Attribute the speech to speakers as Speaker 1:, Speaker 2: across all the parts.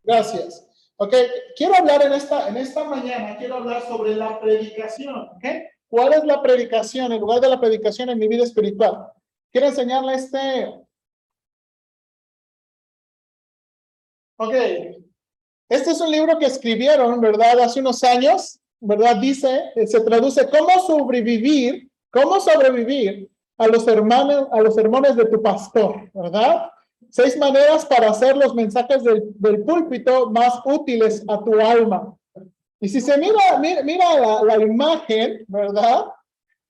Speaker 1: Gracias. Ok, quiero hablar en esta mañana, quiero hablar sobre la predicación. ¿Ok? ¿Cuál es la predicación? En lugar de la predicación en mi vida espiritual. Quiero enseñarle Ok, este es un libro que escribieron, ¿verdad? Hace unos años, ¿verdad? Dice, se traduce cómo sobrevivir a los sermones de tu pastor, ¿verdad? 6 maneras para hacer los mensajes del púlpito más útiles a tu alma. Y si se mira la imagen, ¿verdad?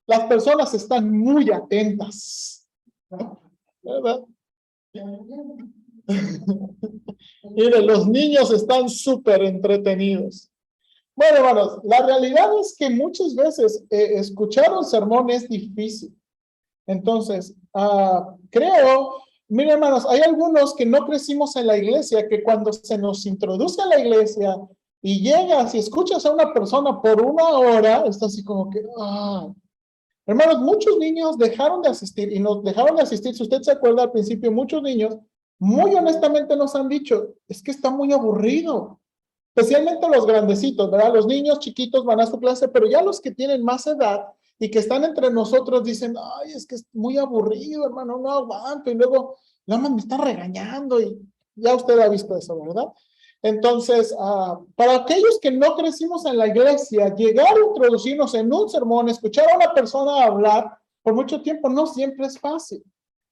Speaker 1: Las personas están muy atentas, ¿verdad? Miren, los niños están súper entretenidos. Bueno, hermanos, la realidad es que muchas veces escuchar un sermón es difícil. Entonces, miren, hermanos, hay algunos que no crecimos en la iglesia, que cuando se nos introduce a la iglesia y llegas y escuchas a una persona por 1 hora, está así como que, Hermanos, muchos niños dejaron de asistir y nos dejaron de asistir. Si usted se acuerda al principio, muchos niños, muy honestamente nos han dicho, es que está muy aburrido. Especialmente los grandecitos, ¿verdad? Los niños chiquitos van a su clase, pero ya los que tienen más edad y que están entre nosotros dicen, ay, es que es muy aburrido, hermano, no aguanto. Y luego, la mamá me está regañando y ya usted ha visto eso, ¿verdad? Entonces, para aquellos que no crecimos en la iglesia, llegar a introducirnos en un sermón, escuchar a una persona hablar por mucho tiempo no siempre es fácil.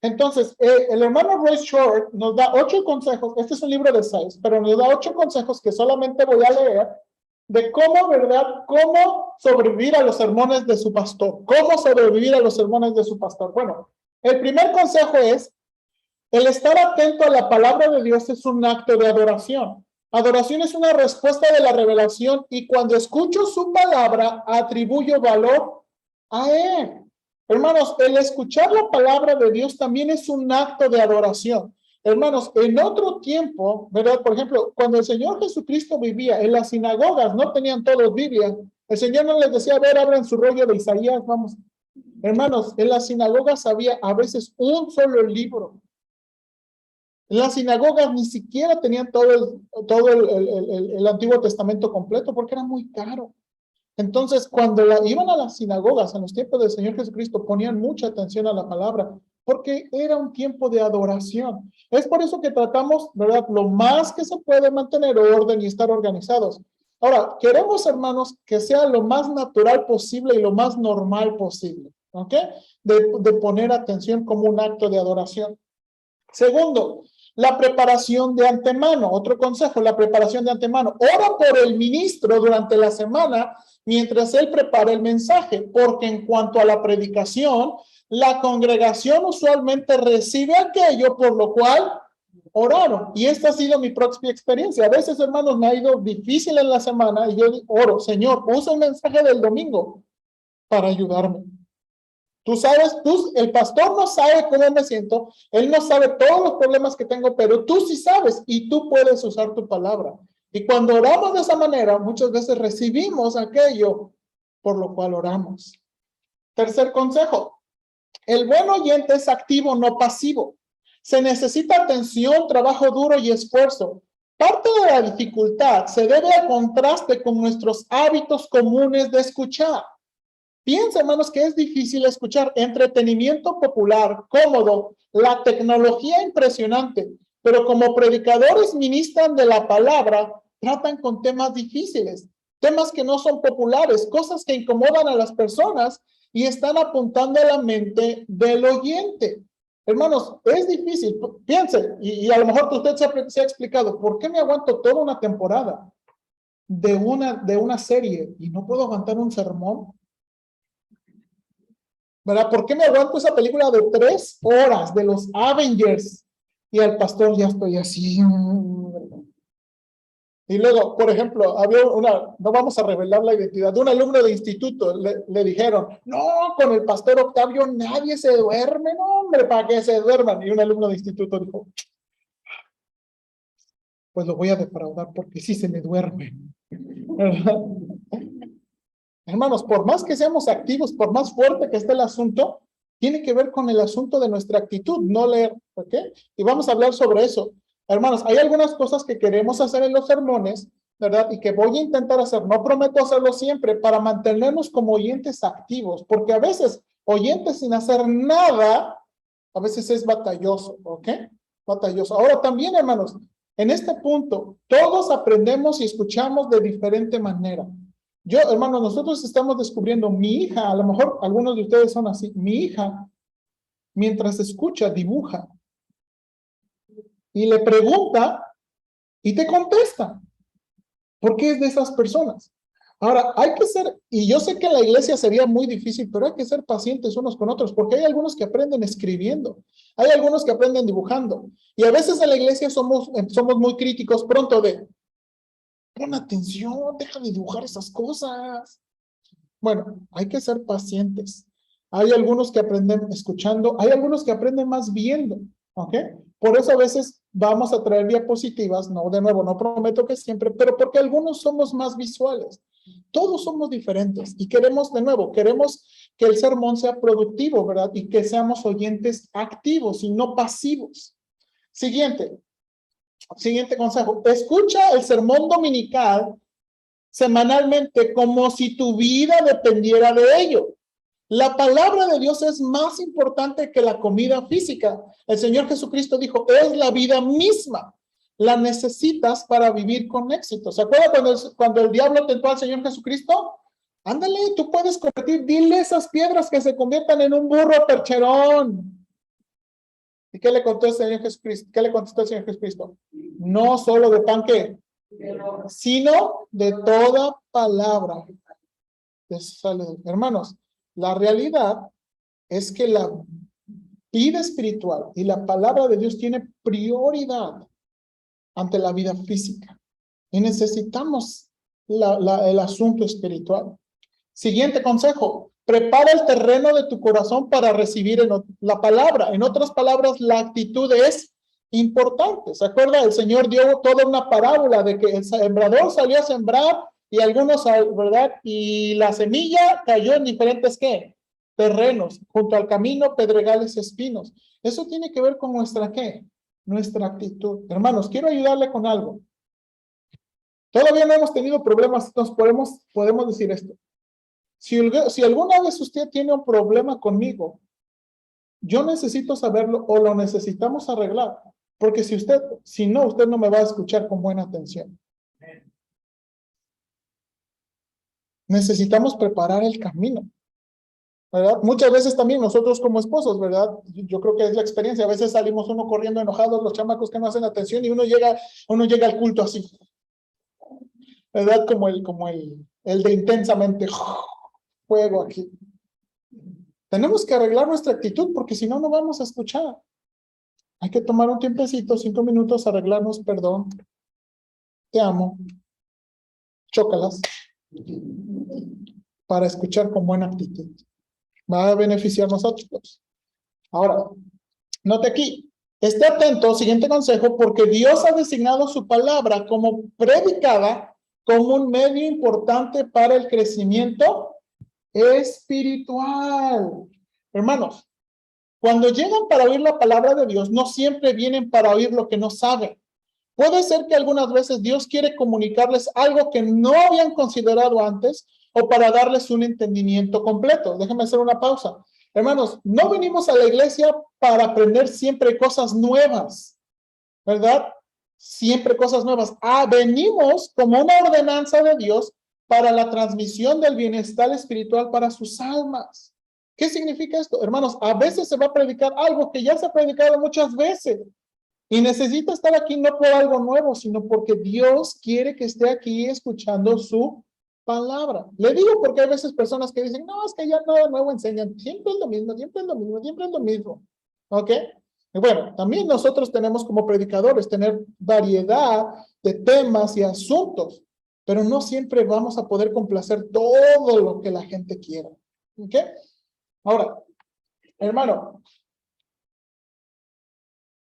Speaker 1: Entonces, el hermano Royce Short nos da 8 consejos, este es un libro de 6, pero nos da 8 consejos que solamente voy a leer, de cómo, ¿verdad? Cómo sobrevivir a los sermones de su pastor. Cómo sobrevivir a los sermones de su pastor. Bueno, el primer consejo es, el estar atento a la palabra de Dios es un acto de adoración. Adoración es una respuesta de la revelación y cuando escucho su palabra, atribuyo valor a él. Hermanos, el escuchar la palabra de Dios también es un acto de adoración. Hermanos, en otro tiempo, ¿verdad? Por ejemplo, cuando el Señor Jesucristo vivía en las sinagogas, no tenían todos Biblia. El Señor no les decía, a ver, abran su rollo de Isaías, vamos. Hermanos, en las sinagogas había a veces un solo libro. Las sinagogas ni siquiera tenían todo el Antiguo Testamento completo porque era muy caro. Entonces, cuando iban a las sinagogas en los tiempos del Señor Jesucristo, ponían mucha atención a la palabra porque era un tiempo de adoración. Es por eso que tratamos, ¿verdad?, lo más que se puede mantener orden y estar organizados. Ahora, queremos, hermanos, que sea lo más natural posible y lo más normal posible, ¿ok? De poner atención como un acto de adoración. Segundo, la preparación de antemano. Otro consejo, la preparación de antemano. Ora por el ministro durante la semana mientras él prepara el mensaje, porque en cuanto a la predicación, la congregación usualmente recibe aquello por lo cual oraron. Y esta ha sido mi propia experiencia. A veces, hermanos, me ha ido difícil en la semana y yo oro, Señor, usa el mensaje del domingo para ayudarme. Tú sabes, el pastor no sabe cómo me siento, él no sabe todos los problemas que tengo, pero tú sí sabes y tú puedes usar tu palabra. Y cuando oramos de esa manera, muchas veces recibimos aquello por lo cual oramos. Tercer consejo, el buen oyente es activo, no pasivo. Se necesita atención, trabajo duro y esfuerzo. Parte de la dificultad se debe al contraste con nuestros hábitos comunes de escuchar. Piensa, hermanos, que es difícil escuchar entretenimiento popular, cómodo, la tecnología impresionante, pero como predicadores ministran de la palabra, tratan con temas difíciles, temas que no son populares, cosas que incomodan a las personas y están apuntando a la mente del oyente. Hermanos, es difícil, piensen, y a lo mejor usted se ha explicado, ¿por qué me aguanto toda una temporada de una serie y no puedo aguantar un sermón? ¿Verdad? ¿Por qué me aguanto esa película de 3 horas de los Avengers? Y al pastor ya estoy así. Y luego, por ejemplo, no vamos a revelar la identidad, de un alumno de instituto, le dijeron, no, con el pastor Octavio nadie se duerme, no, hombre, para que se duerman. Y un alumno de instituto dijo, pues lo voy a defraudar porque sí se me duerme. Hermanos, por más que seamos activos, por más fuerte que esté el asunto, tiene que ver con el asunto de nuestra actitud, no leer, ¿ok? Y vamos a hablar sobre eso. Hermanos, hay algunas cosas que queremos hacer en los sermones, ¿verdad? Y que voy a intentar hacer. No prometo hacerlo siempre para mantenernos como oyentes activos, porque a veces oyentes sin hacer nada, a veces es batalloso, ¿ok? Batalloso. Ahora también, hermanos, en este punto, todos aprendemos y escuchamos de diferente manera. Yo, hermanos, nosotros estamos descubriendo, mi hija, a lo mejor algunos de ustedes son así, mi hija, mientras escucha, dibuja y le pregunta y te contesta. ¿Por qué es de esas personas? Ahora, hay que ser, y yo sé que en la iglesia sería muy difícil, pero hay que ser pacientes unos con otros, porque hay algunos que aprenden escribiendo, hay algunos que aprenden dibujando, y a veces en la iglesia somos muy críticos pronto de, pon atención, deja de dibujar esas cosas. Bueno, hay que ser pacientes. Hay algunos que aprenden escuchando, hay algunos que aprenden más viendo, ¿ok? Por eso a veces vamos a traer diapositivas, no, de nuevo, no prometo que siempre, pero porque algunos somos más visuales. Todos somos diferentes y queremos, de nuevo, queremos que el sermón sea productivo, ¿verdad? Y que seamos oyentes activos y no pasivos. Siguiente consejo. Escucha el sermón dominical semanalmente como si tu vida dependiera de ello. La palabra de Dios es más importante que la comida física. El Señor Jesucristo dijo, es la vida misma. La necesitas para vivir con éxito. ¿Se acuerda cuando el diablo tentó al Señor Jesucristo? Ándale, tú puedes convertir, dile esas piedras que se conviertan en un burro percherón. ¿Y qué le contestó el Señor Jesucristo? ¿Qué le contestó el Señor Jesucristo? No solo de pan, ¿qué? Sino de toda palabra. Hermanos, la realidad es que la vida espiritual y la palabra de Dios tiene prioridad ante la vida física. Y necesitamos el asunto espiritual. Siguiente consejo. Prepara el terreno de tu corazón para recibir la palabra. En otras palabras, la actitud es importante. ¿Se acuerda? El Señor dio toda una parábola de que el sembrador salió a sembrar y algunos, ¿verdad? Y la semilla cayó en diferentes, ¿qué? Terrenos, junto al camino, pedregales, espinos. Eso tiene que ver con nuestra, ¿qué? Nuestra actitud. Hermanos, quiero ayudarle con algo. Todavía no hemos tenido problemas, entonces podemos decir esto. Si alguna vez usted tiene un problema conmigo, yo necesito saberlo o lo necesitamos arreglar, porque si no, usted no me va a escuchar con buena atención. Necesitamos preparar el camino, ¿verdad? Muchas veces también nosotros como esposos, ¿verdad? Yo creo que es la experiencia. A veces salimos uno corriendo enojados, los chamacos que no hacen atención y uno llega al culto así, ¿verdad? Como el de intensamente fuego aquí. Tenemos que arreglar nuestra actitud porque si no, no vamos a escuchar. Hay que tomar un tiempecito, 5 minutos, arreglarnos, perdón, te amo, chócalas, para escuchar con buena actitud. Va a beneficiarnos a todos. Ahora, note aquí, esté atento, siguiente consejo, porque Dios ha designado su palabra como predicada como un medio importante para el crecimiento espiritual. Hermanos, cuando llegan para oír la palabra de Dios, no siempre vienen para oír lo que no saben. Puede ser que algunas veces Dios quiere comunicarles algo que no habían considerado antes o para darles un entendimiento completo. Déjenme hacer una pausa. Hermanos, no venimos a la iglesia para aprender siempre cosas nuevas, ¿verdad? Siempre cosas nuevas. Venimos como una ordenanza de Dios para la transmisión del bienestar espiritual para sus almas. ¿Qué significa esto? Hermanos, a veces se va a predicar algo que ya se ha predicado muchas veces. Y necesita estar aquí no por algo nuevo, sino porque Dios quiere que esté aquí escuchando su palabra. Le digo porque hay veces personas que dicen, no, es que ya nada nuevo enseñan. Siempre es lo mismo, siempre es lo mismo, siempre es lo mismo. ¿Ok? Y bueno, también nosotros tenemos como predicadores tener variedad de temas y asuntos, pero no siempre vamos a poder complacer todo lo que la gente quiera. ¿Ok? Ahora, hermano,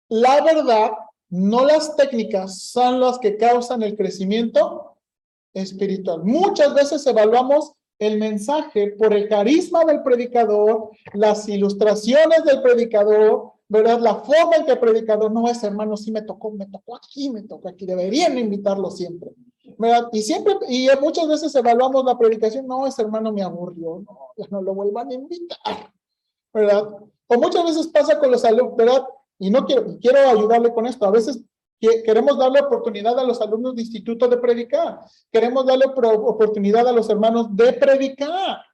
Speaker 1: la verdad, no las técnicas, son las que causan el crecimiento espiritual. Muchas veces evaluamos el mensaje por el carisma del predicador, las ilustraciones del predicador, ¿verdad? La forma en que el predicador, no es hermano, sí me tocó aquí, deberían invitarlo siempre, ¿verdad? Y muchas veces evaluamos la predicación, no, ese hermano me aburrió, no, ya no lo vuelvan a invitar, ¿verdad? O muchas veces pasa con los alumnos, ¿verdad? Y no quiero ayudarle con esto, a veces queremos darle oportunidad a los alumnos de instituto de predicar, queremos darle oportunidad a los hermanos de predicar, a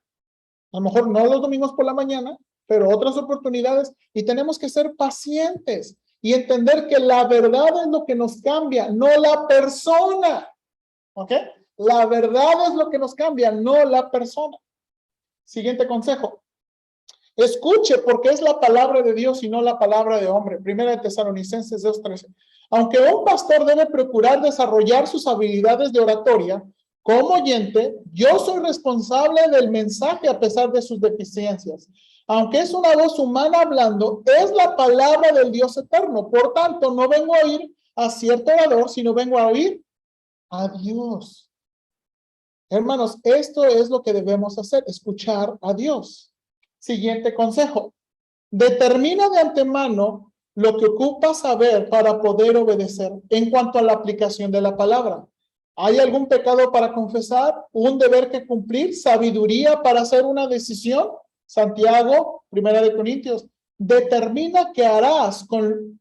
Speaker 1: lo mejor no los domingos por la mañana, pero otras oportunidades, y tenemos que ser pacientes y entender que la verdad es lo que nos cambia, no la persona, ¿ok? La verdad es lo que nos cambia, no la persona. Siguiente consejo. Escuche, porque es la palabra de Dios y no la palabra de hombre. Primera de Tesalonicenses 2:13. Aunque un pastor debe procurar desarrollar sus habilidades de oratoria, como oyente, yo soy responsable del mensaje a pesar de sus deficiencias. Aunque es una voz humana hablando, es la palabra del Dios eterno. Por tanto, no vengo a oír a cierto orador, sino vengo a oír a Dios. Hermanos, esto es lo que debemos hacer, escuchar a Dios. Siguiente consejo. Determina de antemano lo que ocupa saber para poder obedecer en cuanto a la aplicación de la palabra. ¿Hay algún pecado para confesar? ¿Un deber que cumplir? ¿Sabiduría para hacer una decisión? Santiago, 1 Corintios. Determina qué harás con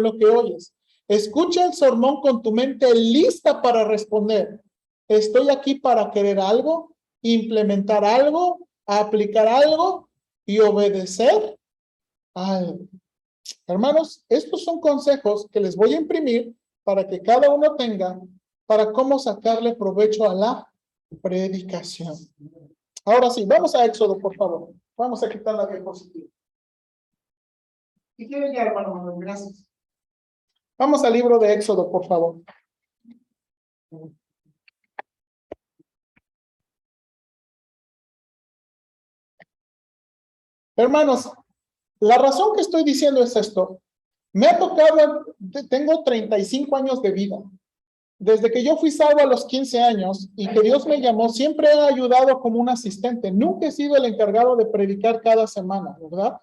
Speaker 1: lo que oyes. Escucha el sermón con tu mente lista para responder. Estoy aquí para querer algo, implementar algo, aplicar algo y obedecer algo. Hermanos, estos son consejos que les voy a imprimir para que cada uno tenga para cómo sacarle provecho a la predicación. Ahora sí, vamos a Éxodo, por favor. Vamos a quitar la diapositiva. ¿Y quieren ya, hermano Manuel? Gracias. Vamos al libro de Éxodo, por favor. Hermanos, la razón que estoy diciendo es esto. Me ha tocado, tengo 35 años de vida. Desde que yo fui salvo a los 15 años y que Dios me llamó, siempre he ayudado como un asistente. Nunca he sido el encargado de predicar cada semana, ¿verdad?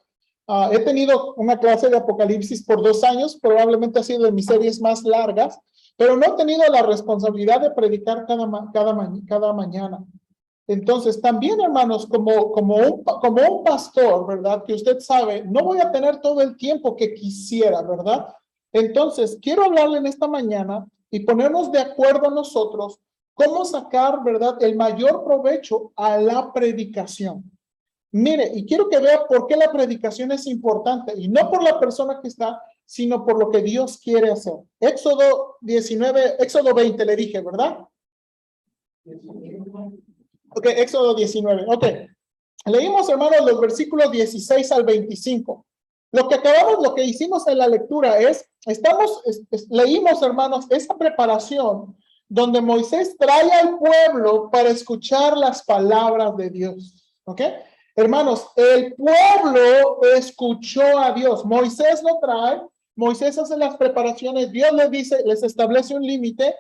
Speaker 1: He tenido una clase de Apocalipsis por 2 años, probablemente ha sido de mis series más largas, pero no he tenido la responsabilidad de predicar cada mañana. Entonces, también, hermanos, como un pastor, ¿verdad? Que usted sabe, no voy a tener todo el tiempo que quisiera, ¿verdad? Entonces, quiero hablarle en esta mañana y ponernos de acuerdo nosotros cómo sacar, ¿verdad?, el mayor provecho a la predicación. Mire, y quiero que vea por qué la predicación es importante, y no por la persona que está, sino por lo que Dios quiere hacer. Éxodo 20 le dije, ¿verdad? Ok, Éxodo 19. Ok. Leímos, hermanos, los versículos 16 al 25. Lo que hicimos en la lectura es, leímos, hermanos, esa preparación donde Moisés trae al pueblo para escuchar las palabras de Dios. ¿Ok? Hermanos, el pueblo escuchó a Dios. Moisés lo trae, Moisés hace las preparaciones, Dios les dice, les establece un límite,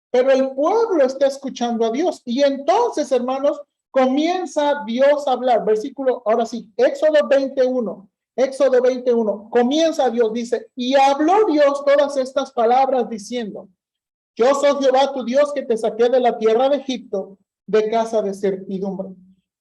Speaker 1: pero el pueblo está escuchando a Dios. Y entonces, hermanos, comienza Dios a hablar. Versículo, ahora sí, Éxodo 21. Éxodo 21. Comienza Dios, dice, y habló Dios todas estas palabras diciendo, yo soy Jehová tu Dios que te saqué de la tierra de Egipto, de casa de servidumbre.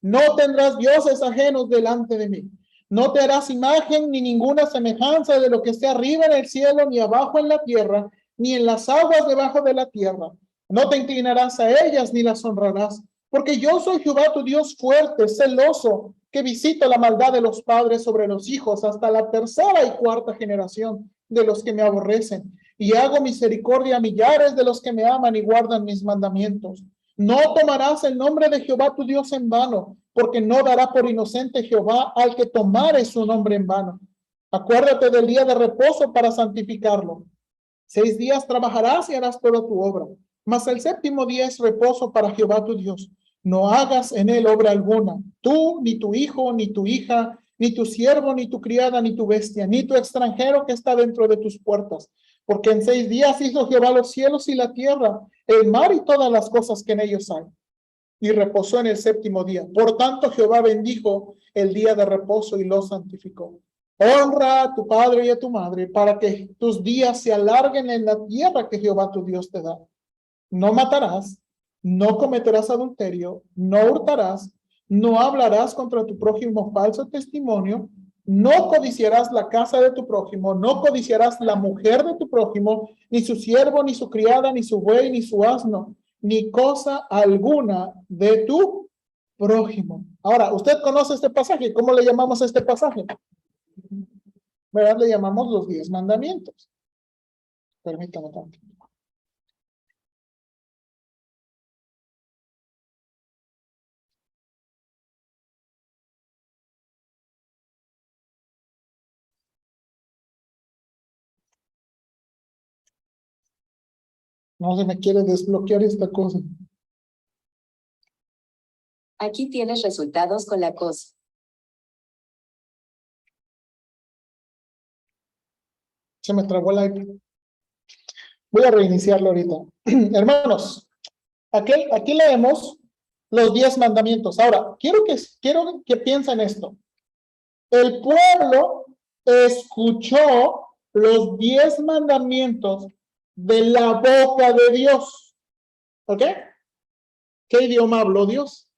Speaker 1: No tendrás dioses ajenos delante de mí. No te harás imagen ni ninguna semejanza de lo que esté arriba en el cielo, ni abajo en la tierra, ni en las aguas debajo de la tierra. No te inclinarás a ellas ni las honrarás, porque yo soy Jehová tu Dios fuerte, celoso, que visita la maldad de los padres sobre los hijos hasta la 3ª y 4ª generación de los que me aborrecen, y hago misericordia a millares de los que me aman y guardan mis mandamientos. No tomarás el nombre de Jehová tu Dios en vano, porque no dará por inocente Jehová al que tomare su nombre en vano. Acuérdate del día de reposo para santificarlo. 6 días trabajarás y harás toda tu obra, mas el 7º día es reposo para Jehová tu Dios. No hagas en él obra alguna, tú, ni tu hijo, ni tu hija, ni tu siervo, ni tu criada, ni tu bestia, ni tu extranjero que está dentro de tus puertas. Porque en 6 días hizo Jehová los cielos y la tierra, el mar y todas las cosas que en ellos hay. Y reposó en el 7º día. Por tanto, Jehová bendijo el día de reposo y lo santificó. Honra a tu padre y a tu madre para que tus días se alarguen en la tierra que Jehová tu Dios te da. No matarás, no cometerás adulterio, no hurtarás, no hablarás contra tu prójimo falso testimonio, no codiciarás la casa de tu prójimo, no codiciarás la mujer de tu prójimo, ni su siervo, ni su criada, ni su buey, ni su asno, ni cosa alguna de tu prójimo. Ahora, ¿usted conoce este pasaje? ¿Cómo le llamamos a este pasaje? ¿Verdad? Le llamamos los 10 mandamientos. Permítame tanto. No se me quiere desbloquear esta cosa.
Speaker 2: Aquí tienes resultados con la cosa.
Speaker 1: Se me trabó el iPad. Voy a reiniciarlo ahorita. Hermanos, aquí leemos los 10 mandamientos. Ahora, quiero que piensen esto. El pueblo escuchó los 10 mandamientos de la boca de Dios. ¿Ok? ¿Qué idioma habló Dios?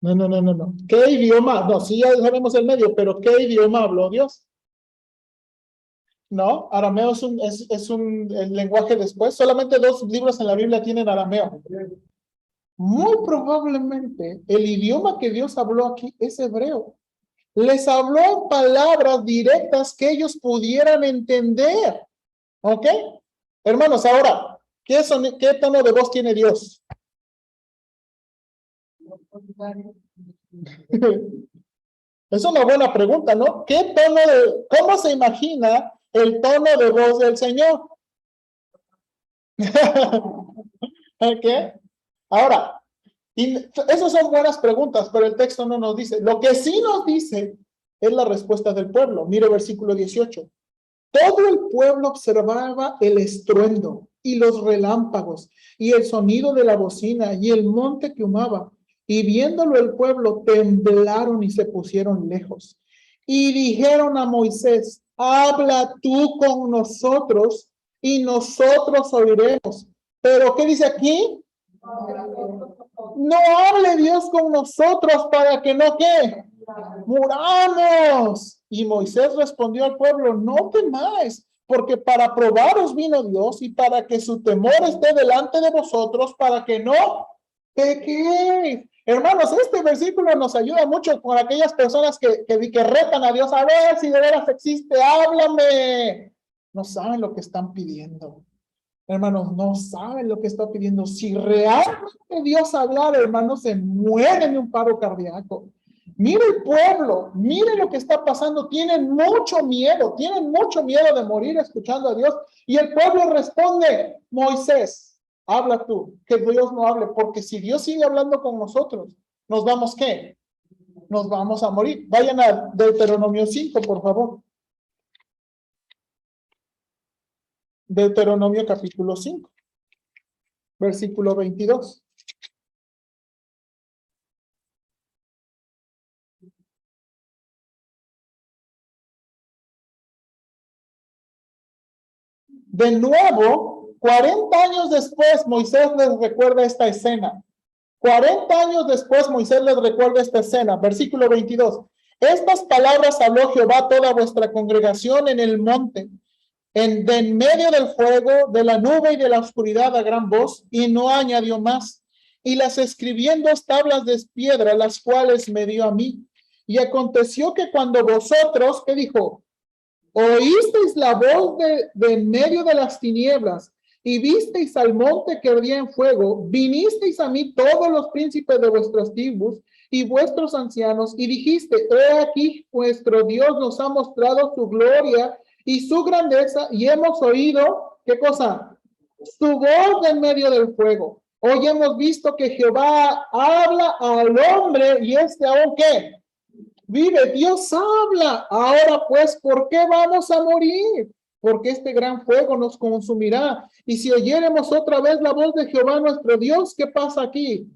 Speaker 1: No. ¿Qué idioma? No, sí, ya sabemos el medio, pero ¿qué idioma habló Dios? No, arameo es un el lenguaje después. Solamente 2 libros en la Biblia tienen arameo. Muy probablemente el idioma que Dios habló aquí es hebreo. Les habló en palabras directas que ellos pudieran entender. ¿Ok? Hermanos, ahora, ¿qué tono de voz tiene Dios? Es una buena pregunta, ¿no? ¿Cómo se imagina el tono de voz del Señor? ¿Ok? Ahora, esas son buenas preguntas, pero el texto no nos dice. Lo que sí nos dice es la respuesta del pueblo. Mire versículo 18. Todo el pueblo observaba el estruendo y los relámpagos y el sonido de la bocina y el monte que humaba. Y viéndolo el pueblo temblaron y se pusieron lejos. Y dijeron a Moisés, habla tú con nosotros y nosotros oiremos. Pero ¿qué dice aquí? No hable Dios con nosotros para que no, ¿qué? Muramos. Y Moisés respondió al pueblo, no temáis, porque para probaros vino Dios y para que su temor esté delante de vosotros, para que no pequéis. Hermanos, este versículo nos ayuda mucho con aquellas personas que retan a Dios, a ver si de veras existe, háblame. No saben lo que están pidiendo. Hermanos, no saben lo que está pidiendo. Si realmente Dios hablara, hermanos, se mueren de un paro cardíaco. Mire el pueblo, mire lo que está pasando. Tienen mucho miedo de morir escuchando a Dios. Y el pueblo responde, Moisés, habla tú, que Dios no hable, porque si Dios sigue hablando con nosotros, ¿nos vamos qué? Nos vamos a morir. Vayan a Deuteronomio 5, por favor. Deuteronomio capítulo 5, versículo 22. De nuevo, 40 años después, Moisés les recuerda esta escena. 40 años después, Moisés les recuerda esta escena. Versículo 22. Estas palabras habló Jehová a toda vuestra congregación en el monte, de en medio del fuego, de la nube y de la oscuridad a gran voz, y no añadió más. Y las escribí en 2 tablas de piedra, las cuales me dio a mí. Y aconteció que cuando vosotros, ¿qué dijo? Oísteis la voz de en medio de las tinieblas y visteis al monte que ardía en fuego, vinisteis a mí todos los príncipes de vuestras tribus y vuestros ancianos y dijiste, he aquí vuestro Dios nos ha mostrado su gloria y su grandeza y hemos oído, ¿qué cosa? Su voz en medio del fuego. Hoy hemos visto que Jehová habla al hombre y aún ¿qué? Vive, Dios habla. Ahora pues, ¿por qué vamos a morir? Porque este gran fuego nos consumirá. Y si oyéremos otra vez la voz de Jehová nuestro Dios, ¿qué pasa aquí?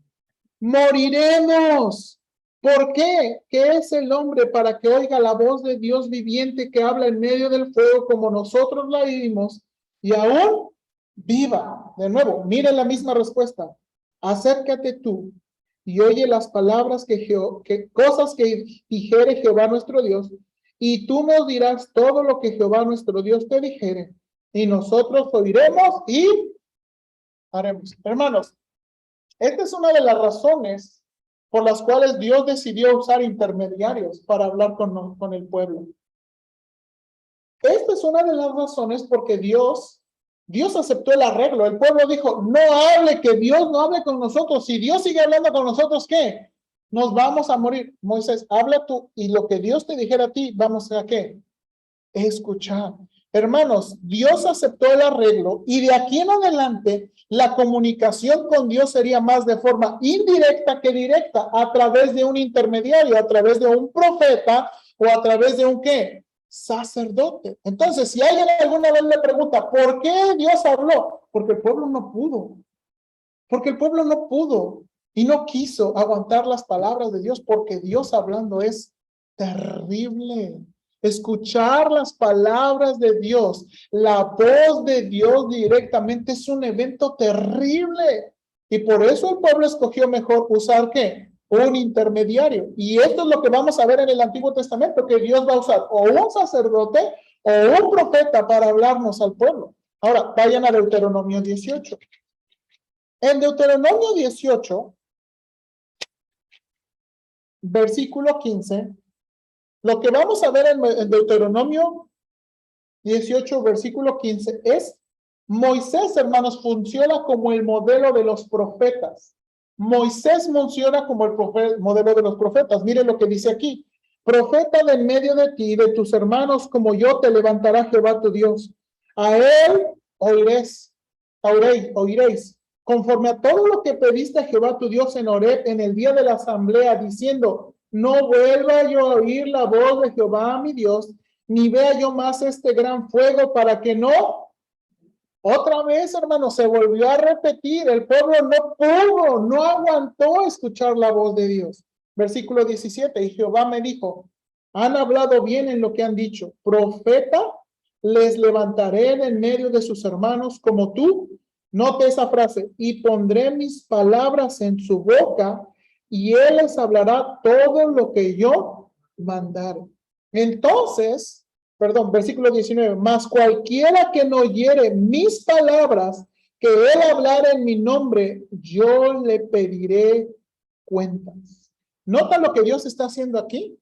Speaker 1: moriremos. ¿Por qué? ¿Qué es el hombre para que oiga la voz de Dios viviente que habla en medio del fuego como nosotros la oímos y aún viva? De nuevo, miren la misma respuesta. Acércate tú y oye las palabras cosas que dijere Jehová nuestro Dios, y tú nos dirás todo lo que Jehová nuestro Dios te dijere, y nosotros oiremos y haremos. Hermanos, esta es una de las razones por las cuales Dios decidió usar intermediarios para hablar con el pueblo. Esta es una de las razones porque Dios aceptó el arreglo. El pueblo dijo, no hable, que Dios no hable con nosotros. Si Dios sigue hablando con nosotros, ¿qué? Nos vamos a morir. Moisés, habla tú y lo que Dios te dijera a ti, vamos a ¿qué? Escuchar. Hermanos, Dios aceptó el arreglo y de aquí en adelante la comunicación con Dios sería más de forma indirecta que directa, a través de un intermediario, a través de un profeta o a través de un ¿qué? Sacerdote. Entonces, si alguien alguna vez le pregunta, ¿por qué Dios habló? Porque el pueblo no pudo. Porque el pueblo no pudo y no quiso aguantar las palabras de Dios, porque Dios hablando es terrible. Escuchar las palabras de Dios, la voz de Dios directamente es un evento terrible. Y por eso el pueblo escogió mejor usar ¿qué? Un intermediario. Y esto es lo que vamos a ver en el Antiguo Testamento, que Dios va a usar o un sacerdote o un profeta para hablarnos al pueblo. Ahora, vayan a Deuteronomio 18. En Deuteronomio 18, versículo 15, lo que vamos a ver en Deuteronomio 18, versículo 15, es Moisés, hermanos, funciona como el modelo de los profetas. Moisés funciona como el modelo de los profetas. Miren lo que dice aquí. Profeta de en medio de ti y de tus hermanos, como yo te levantará Jehová tu Dios. A él oiréis, conforme a todo lo que pediste a Jehová tu Dios en Horeb en el día de la asamblea, diciendo, no vuelva yo a oír la voz de Jehová mi Dios, ni vea yo más este gran fuego, para que no. Otra vez, hermano, se volvió a repetir. El pueblo no pudo, no aguantó escuchar la voz de Dios. Versículo 17, y Jehová me dijo, han hablado bien en lo que han dicho. Profeta les levantaré en medio de sus hermanos como tú. Note esa frase, y pondré mis palabras en su boca, y él les hablará todo lo que yo mandare. Entonces, versículo 19, mas cualquiera que no oyere mis palabras, que él hablara en mi nombre, yo le pediré cuentas. ¿Nota lo que Dios está haciendo aquí?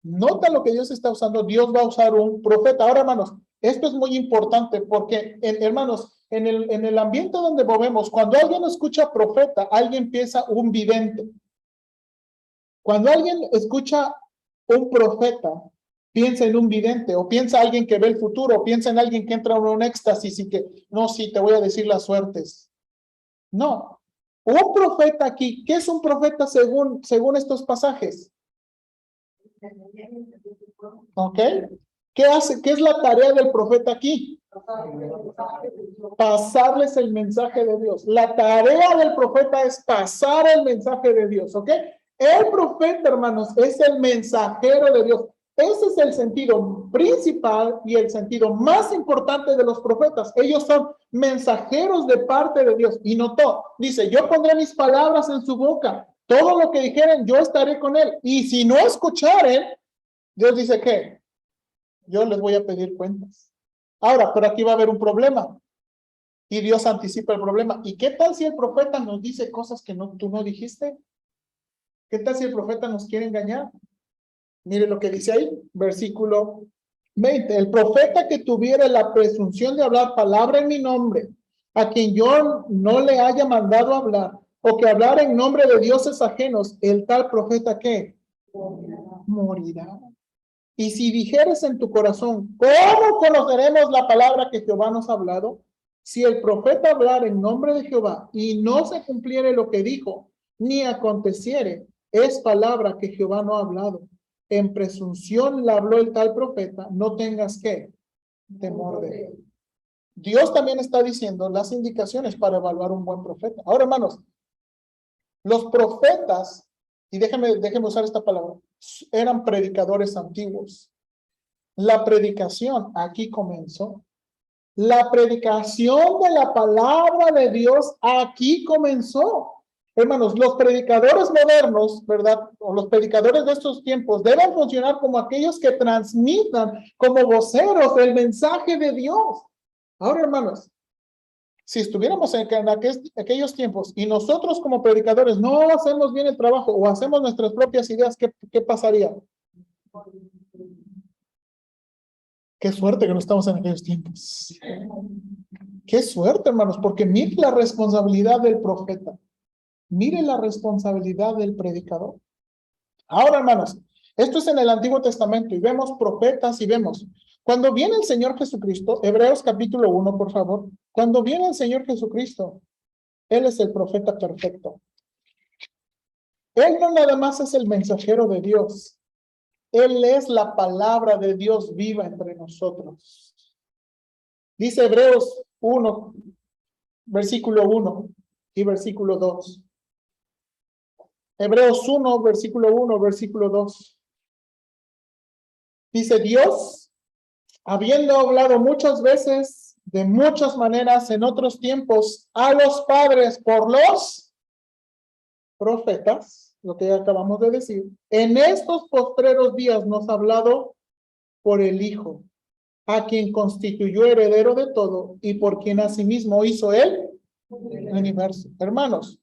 Speaker 1: Nota lo que Dios está usando. Dios va a usar un profeta. Ahora, hermanos, esto es muy importante porque, hermanos, en el ambiente donde movemos, cuando alguien escucha profeta, alguien piensa un vidente. Cuando alguien escucha un profeta, piensa en un vidente, o piensa alguien que ve el futuro, o piensa en alguien que entra en un éxtasis y que, no, sí, te voy a decir las suertes. No. Un profeta aquí, ¿qué es un profeta según estos pasajes? ¿Ok? ¿Qué hace? ¿Qué es la tarea del profeta aquí? Pasarles el mensaje de Dios. La tarea del profeta es pasar el mensaje de Dios, ¿ok? El profeta, hermanos, es el mensajero de Dios. Ese es el sentido principal y el sentido más importante de los profetas. Ellos son mensajeros de parte de Dios. Y notó, dice, yo pondré mis palabras en su boca. Todo lo que dijeren, yo estaré con él. Y si no escucharen, Dios dice, ¿qué? Yo les voy a pedir cuentas. Ahora, pero aquí va a haber un problema. Y Dios anticipa el problema. ¿Y qué tal si el profeta nos dice cosas que tú no dijiste? ¿Qué tal si el profeta nos quiere engañar? Mire lo que dice ahí, versículo 20. El profeta que tuviera la presunción de hablar palabra en mi nombre, a quien yo no le haya mandado hablar, o que hablara en nombre de dioses ajenos, el tal profeta ¿qué? Morirá. Y si dijeres en tu corazón, ¿cómo conoceremos la palabra que Jehová nos ha hablado? Si el profeta hablara en nombre de Jehová y no se cumpliere lo que dijo, ni aconteciere, es palabra que Jehová no ha hablado. En presunción la habló el tal profeta, no tengas ¿qué? Temor de él. Dios también está diciendo las indicaciones para evaluar un buen profeta. Ahora, hermanos, Los profetas, y déjeme usar esta palabra, eran predicadores antiguos. La predicación aquí comenzó. La predicación de la palabra de Dios aquí comenzó. Hermanos, los predicadores modernos, ¿verdad? O los predicadores de estos tiempos deben funcionar como aquellos que transmitan como voceros el mensaje de Dios. Ahora, hermanos, si estuviéramos en aquellos tiempos y nosotros como predicadores no hacemos bien el trabajo o hacemos nuestras propias ideas, ¿qué pasaría? Qué suerte que no estamos en aquellos tiempos. Qué suerte, hermanos, porque mire la responsabilidad del profeta. Mire la responsabilidad del predicador. Ahora, hermanos, esto es en el Antiguo Testamento y vemos profetas y vemos. Cuando viene el Señor Jesucristo, Hebreos capítulo 1, por favor. Cuando viene el Señor Jesucristo, Él es el profeta perfecto. Él no nada más es el mensajero de Dios. Él es la palabra de Dios viva entre nosotros. Dice Hebreos 1, versículo 1 y versículo 2. Hebreos 1, versículo 1, versículo 2. Dice Dios, habiendo hablado muchas veces, de muchas maneras, en otros tiempos, a los padres por los profetas, lo que acabamos de decir, en estos postreros días nos ha hablado por el Hijo, a quien constituyó heredero de todo y por quien asimismo hizo el universo. Hermanos,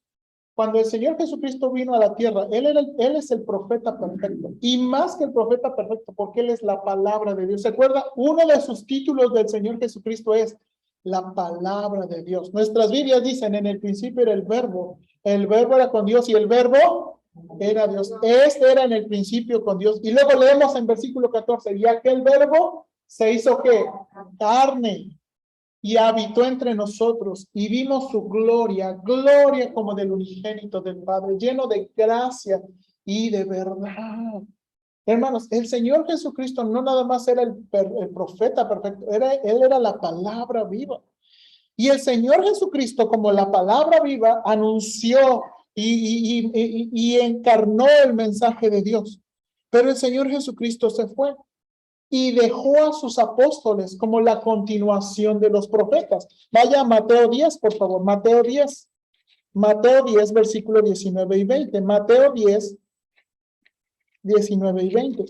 Speaker 1: cuando el Señor Jesucristo vino a la tierra, Él es el profeta perfecto. Y más que el profeta perfecto, porque Él es la palabra de Dios. ¿Se acuerda? Uno de sus títulos del Señor Jesucristo es la palabra de Dios. Nuestras Biblias dicen, en el principio era el verbo era con Dios y el verbo era Dios. Este era en el principio con Dios. Y luego leemos en versículo 14, y aquel verbo se hizo ¿qué? Carne. Y habitó entre nosotros y vimos su gloria, gloria como del unigénito del Padre, lleno de gracia y de verdad. Hermanos, el Señor Jesucristo no nada más era el profeta perfecto, Él era la palabra viva. Y el Señor Jesucristo, como la palabra viva, anunció y encarnó el mensaje de Dios. Pero el Señor Jesucristo se fue y dejó a sus apóstoles como la continuación de los profetas. Vaya a Mateo 10, por favor, Mateo 10. Mateo 10, versículo 19 y 20. Mateo 10, 19 y 20.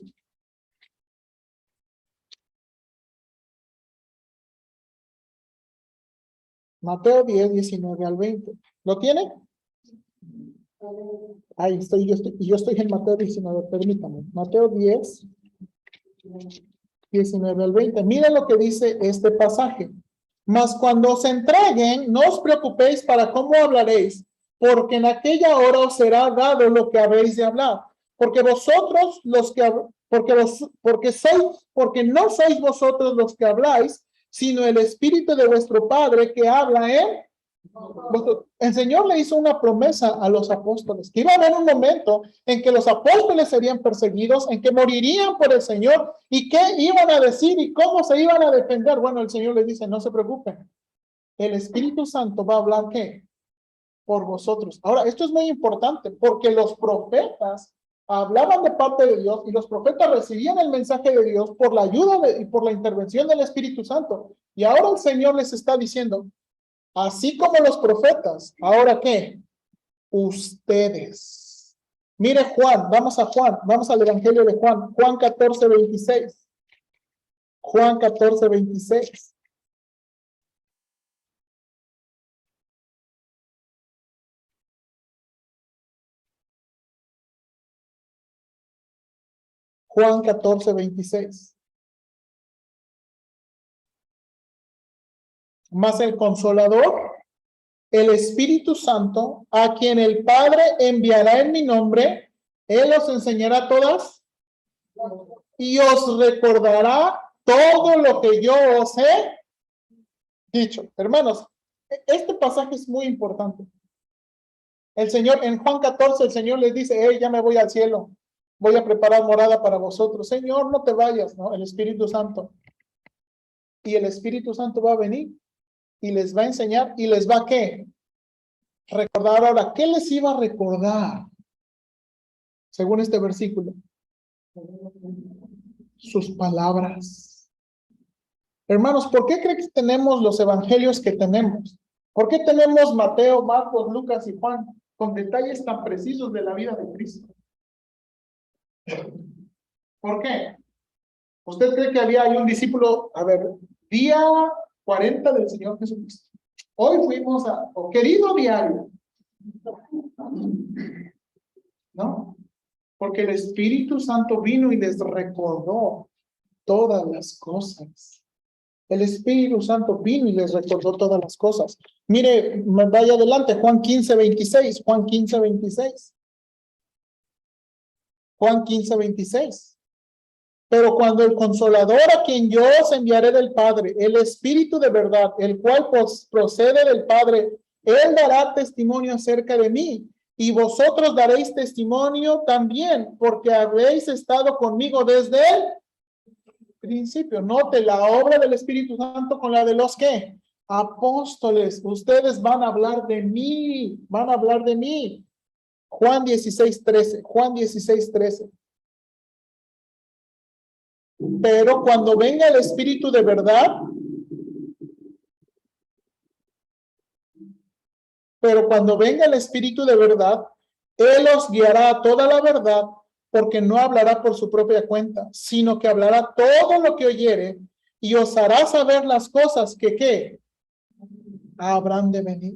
Speaker 1: Mateo 10, 19 al 20. ¿Lo tiene? Ahí estoy, yo estoy en Mateo 19, permítame. Mateo 10, 19 al 20. Miren lo que dice este pasaje. Mas cuando os entreguen, no os preocupéis para cómo hablaréis, porque en aquella hora os será dado lo que habéis de hablar. Porque vosotros los que porque no sois vosotros los que habláis, sino el Espíritu de vuestro Padre que habla en el Señor le hizo una promesa a los apóstoles, que iba a haber un momento en que los apóstoles serían perseguidos, en que morirían por el Señor, y qué iban a decir y cómo se iban a defender. Bueno, el Señor les dice, no se preocupen, el Espíritu Santo va a hablar ¿qué? Por vosotros. Ahora, esto es muy importante, porque los profetas hablaban de parte de Dios, y los profetas recibían el mensaje de Dios por la ayuda y por la intervención del Espíritu Santo. Y ahora el Señor les está diciendo, así como los profetas, ¿ahora qué? Ustedes. Mire Juan, vamos al Evangelio de Juan, Juan 14, 26. Juan 14, 26. Juan 14, 26. Mas el Consolador, el Espíritu Santo, a quien el Padre enviará en mi nombre, Él os enseñará todas y os recordará todo lo que yo os he dicho. Hermanos, este pasaje es muy importante. El Señor, en Juan 14, el Señor les dice, hey, ya me voy al cielo, voy a preparar morada para vosotros. Señor, no te vayas, ¿no? El Espíritu Santo. Y el Espíritu Santo va a venir y les va a enseñar y les va a ¿qué? Recordar ahora, ¿qué les iba a recordar? Según este versículo. Sus palabras. Hermanos, ¿por qué creen que tenemos los evangelios que tenemos? ¿Por qué tenemos Mateo, Marcos, Lucas y Juan con detalles tan precisos de la vida de Cristo? ¿Por qué? ¿Usted cree que había ahí un discípulo, a ver, día 40 del Señor Jesucristo? Hoy fuimos a, o querido diario, ¿no? Porque el Espíritu Santo vino y les recordó todas las cosas. El Espíritu Santo vino y les recordó todas las cosas. Mire, vaya adelante, Juan 15:26, Juan 15:26. Juan 15:26. Pero cuando el Consolador, a quien yo os enviaré del Padre, el Espíritu de verdad, el cual procede del Padre, él dará testimonio acerca de mí, y vosotros daréis testimonio también, porque habéis estado conmigo desde el principio. Note la obra del Espíritu Santo con la de los que apóstoles. Ustedes van a hablar de mí, van a hablar de mí. Juan 16:13, Juan 16:13. Pero cuando venga el Espíritu de verdad, pero cuando venga el Espíritu de verdad, Él os guiará a toda la verdad, porque no hablará por su propia cuenta, sino que hablará todo lo que oyere y os hará saber las cosas que, ¿qué? Habrán de venir.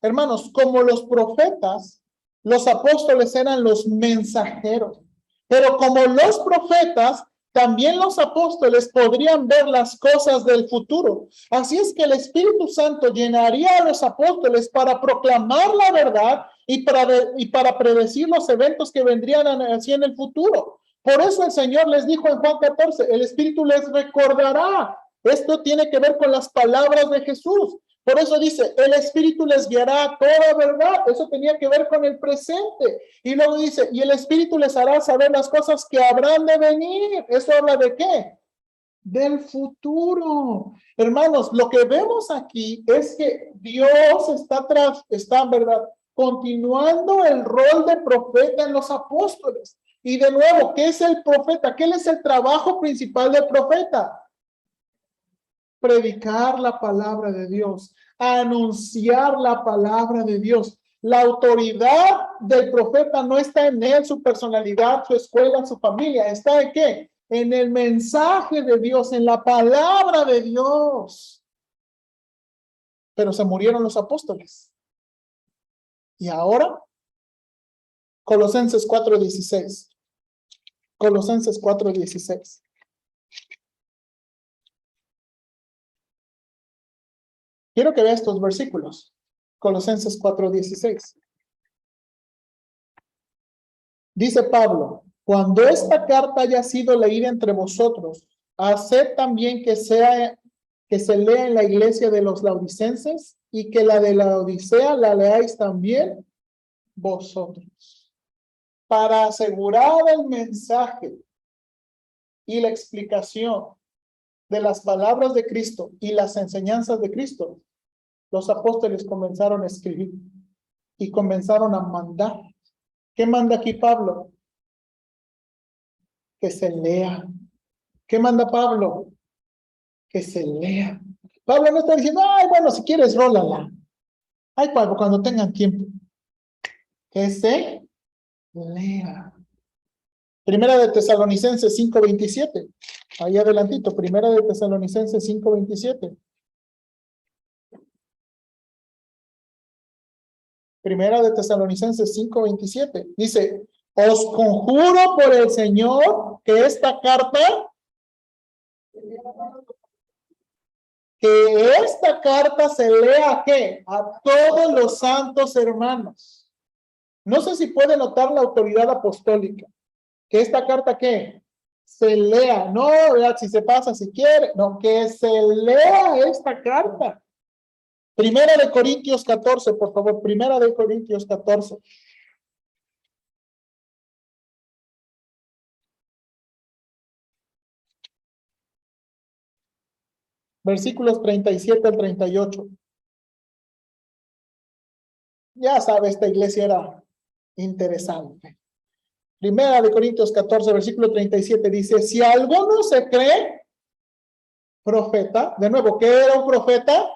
Speaker 1: Hermanos, como los profetas, los apóstoles eran los mensajeros, pero como los profetas, también los apóstoles podrían ver las cosas del futuro. Así es que el Espíritu Santo llenaría a los apóstoles para proclamar la verdad y para predecir los eventos que vendrían así en el futuro. Por eso el Señor les dijo en Juan 14, el Espíritu les recordará. Esto tiene que ver con las palabras de Jesús. Por eso dice, el Espíritu les guiará a toda verdad. Eso tenía que ver con el presente. Y luego dice, y el Espíritu les hará saber las cosas que habrán de venir. ¿Eso habla de qué? Del futuro. Hermanos, lo que vemos aquí es que Dios está, ¿verdad? Continuando el rol de profeta en los apóstoles. Y de nuevo, ¿qué es el profeta? ¿Qué es el trabajo principal del profeta? Predicar la palabra de Dios, anunciar la palabra de Dios. La autoridad del profeta no está en él, su personalidad, su escuela, su familia. ¿Está en qué? En el mensaje de Dios, en la palabra de Dios. Pero se murieron los apóstoles. Y ahora, Colosenses 4:16. Colosenses 4:16. Quiero que vea estos versículos. Colosenses 4:16. Dice Pablo, cuando esta carta haya sido leída entre vosotros, haced también que se lea en la iglesia de los laodicenses y que la de la Odisea la leáis también vosotros. Para asegurar el mensaje y la explicación de las palabras de Cristo y las enseñanzas de Cristo, los apóstoles comenzaron a escribir y comenzaron a mandar. ¿Qué manda aquí Pablo? Que se lea. ¿Qué manda Pablo? Que se lea. Pablo no está diciendo, ay, bueno, si quieres, rólala. Ay, Pablo, cuando tengan tiempo. Que se lea. Primera de Tesalonicenses 5:27. Ahí adelantito, Primera de Tesalonicenses 5:27. Primera de Tesalonicenses 5:27. Dice, os conjuro por el Señor que esta carta se lea ¿qué? A todos los santos hermanos. No sé si puede notar la autoridad apostólica. Que esta carta ¿qué? Se lea, no, ¿verdad? Si se pasa, si quiere, no, que se lea esta carta. Primera de Corintios 14, por favor, Primera de Corintios 14. Versículos 37 al 38. Ya sabe, esta iglesia era interesante. Primera de Corintios 14, versículo 37 dice, si alguno se cree profeta, de nuevo, ¿qué era un profeta?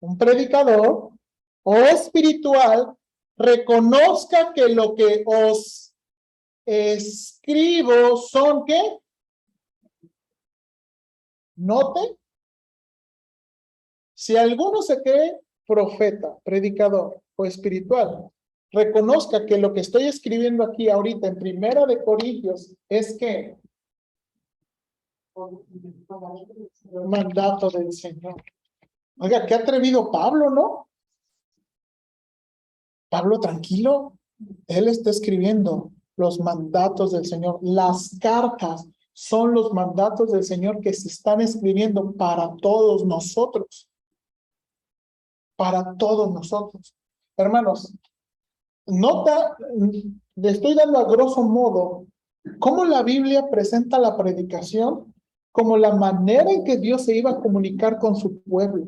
Speaker 1: Un predicador o espiritual, reconozca que lo que os escribo son, ¿qué? Note, si alguno se cree profeta, predicador o espiritual, reconozca que lo que estoy escribiendo aquí ahorita en Primera de Corintios es que mandato del Señor. Oiga, qué atrevido Pablo, ¿no? Pablo, tranquilo. Él está escribiendo los mandatos del Señor. Las cartas son los mandatos del Señor que se están escribiendo para todos nosotros. Para todos nosotros. Hermanos, nota, le estoy dando a grosso modo cómo la Biblia presenta la predicación como la manera en que Dios se iba a comunicar con su pueblo.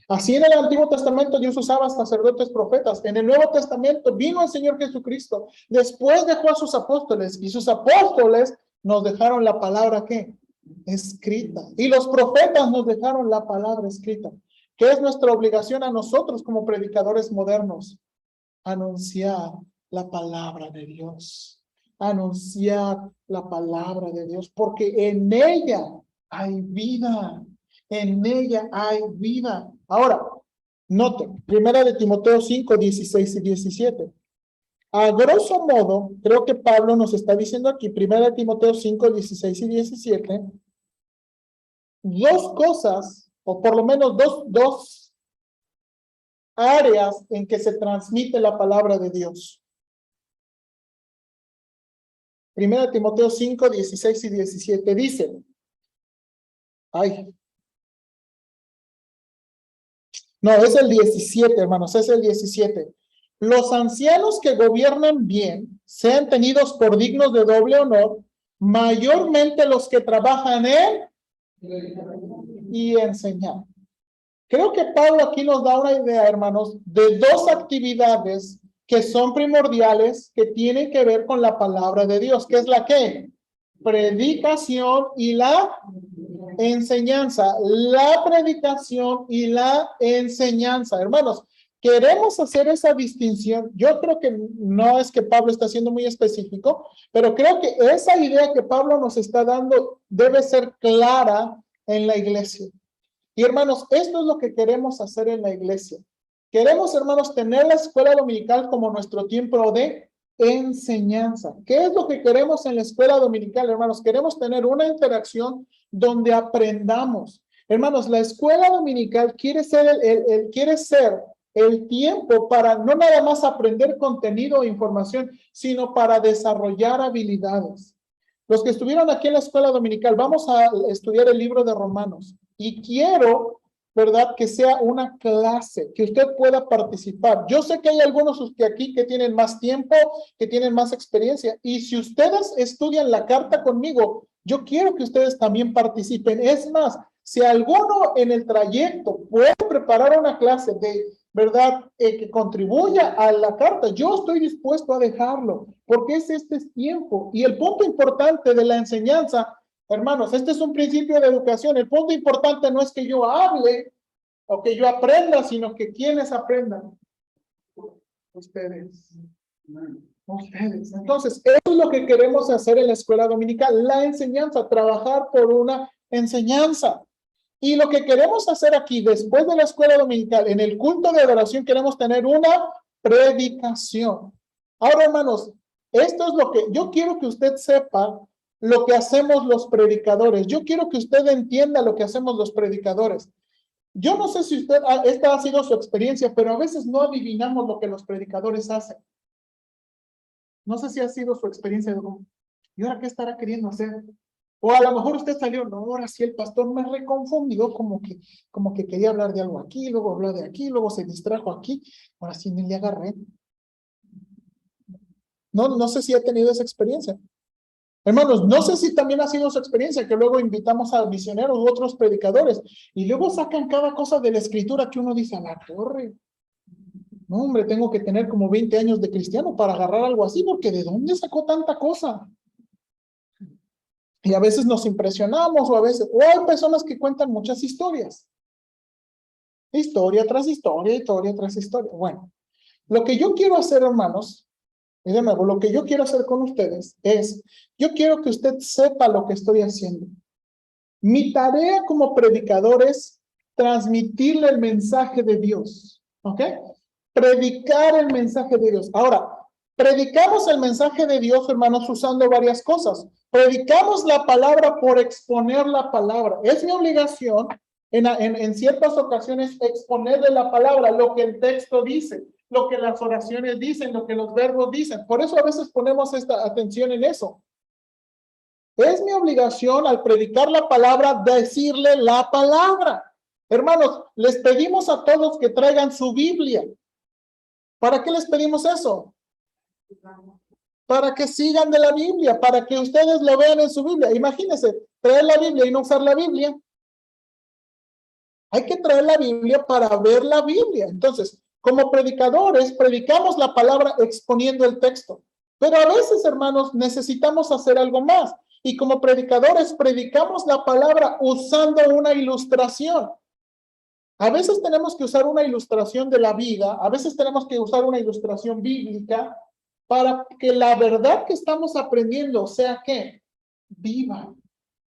Speaker 1: Así en el Antiguo Testamento Dios usaba sacerdotes profetas. En el Nuevo Testamento vino el Señor Jesucristo. Después dejó a sus apóstoles y sus apóstoles nos dejaron la palabra ¿qué? Escrita. Y los profetas nos dejaron la palabra escrita. ¿Qué es nuestra obligación a nosotros como predicadores modernos? Anunciar la palabra de Dios. Anunciar la palabra de Dios, porque en ella hay vida. En ella hay vida. Ahora, noten, primera de Timoteo 5, 16 y 17. A grosso modo, creo que Pablo nos está diciendo aquí, primera de Timoteo 5, 16 y 17, dos cosas, o por lo menos dos áreas en que se transmite la palabra de Dios. Primera Timoteo 5, 16 y 17 dice, no, es el 17, hermanos, es el 17. Los ancianos que gobiernan bien sean tenidos por dignos de doble honor, mayormente los que trabajan en y enseñar. Creo que Pablo aquí nos da una idea, hermanos, de dos actividades que son primordiales, que tienen que ver con la palabra de Dios, que es la que predicación y la enseñanza. La predicación y la enseñanza, hermanos, queremos hacer esa distinción. Yo creo que no es que Pablo está siendo muy específico, pero creo que esa idea que Pablo nos está dando debe ser clara en la iglesia. Y hermanos, esto es lo que queremos hacer en la iglesia. Queremos, hermanos, tener la escuela dominical como nuestro tiempo de enseñanza. ¿Qué es lo que queremos en la escuela dominical, hermanos? Queremos tener una interacción donde aprendamos. Hermanos, la escuela dominical quiere ser el tiempo para no nada más aprender contenido e información, sino para desarrollar habilidades. Los que estuvieron aquí en la escuela dominical, vamos a estudiar el libro de Romanos. Y quiero, ¿verdad?, que sea una clase, que usted pueda participar. Yo sé que hay algunos aquí que tienen más tiempo, que tienen más experiencia. Y si ustedes estudian la carta conmigo, yo quiero que ustedes también participen. Es más, si alguno en el trayecto puede preparar una clase de, ¿verdad?, que contribuya a la carta, yo estoy dispuesto a dejarlo, porque es este tiempo. Y el punto importante de la enseñanza, hermanos, este es un principio de educación. El punto importante no es que yo hable o que yo aprenda, sino que quienes aprendan. Ustedes. Ustedes. Entonces, eso es lo que queremos hacer en la escuela dominical, la enseñanza, trabajar por una enseñanza. Y lo que queremos hacer aquí, después de la escuela dominical, en el culto de adoración, queremos tener una predicación. Ahora, hermanos, esto es lo que yo quiero que usted sepa, lo que hacemos los predicadores. Yo quiero que usted entienda lo que hacemos los predicadores. Yo no sé si esta ha sido su experiencia, pero a veces no adivinamos lo que los predicadores hacen. No sé si ha sido su experiencia de como, ¿y ahora qué estará queriendo hacer? O a lo mejor usted salió, no, ahora sí el pastor me reconfundió, como que quería hablar de algo aquí, luego habló de aquí, luego se distrajo aquí, ahora sí ni le agarré. No sé si ha tenido esa experiencia. Hermanos, no sé si también ha sido su experiencia, que luego invitamos a misioneros u otros predicadores, y luego sacan cada cosa de la escritura que uno dice, a la torre. No, hombre, tengo que tener como 20 años de cristiano para agarrar algo así, porque ¿de dónde sacó tanta cosa? Y a veces nos impresionamos, o hay personas que cuentan muchas historias. Historia tras historia, historia tras historia. Bueno, lo que yo quiero hacer, hermanos, y de nuevo, lo que yo quiero hacer con ustedes es, yo quiero que usted sepa lo que estoy haciendo. Mi tarea como predicador es transmitirle el mensaje de Dios, ¿ok? Predicar el mensaje de Dios. Ahora, predicamos el mensaje de Dios, hermanos, usando varias cosas. Predicamos la palabra por exponer la palabra. Es mi obligación en ciertas ocasiones exponerle la palabra, lo que el texto dice, lo que las oraciones dicen, lo que los verbos dicen. Por eso a veces ponemos esta atención en eso. Es mi obligación al predicar la palabra, decirle la palabra. Hermanos, les pedimos a todos que traigan su Biblia. ¿Para qué les pedimos eso? Para que sigan de la Biblia, para que ustedes lo vean en su Biblia. Imagínense, traer la Biblia y no usar la Biblia. Hay que traer la Biblia para ver la Biblia. Entonces, como predicadores, predicamos la palabra exponiendo el texto. Pero a veces, hermanos, necesitamos hacer algo más. Y como predicadores, predicamos la palabra usando una ilustración. A veces tenemos que usar una ilustración de la vida, a veces tenemos que usar una ilustración bíblica para que la verdad que estamos aprendiendo sea ¿qué? Viva.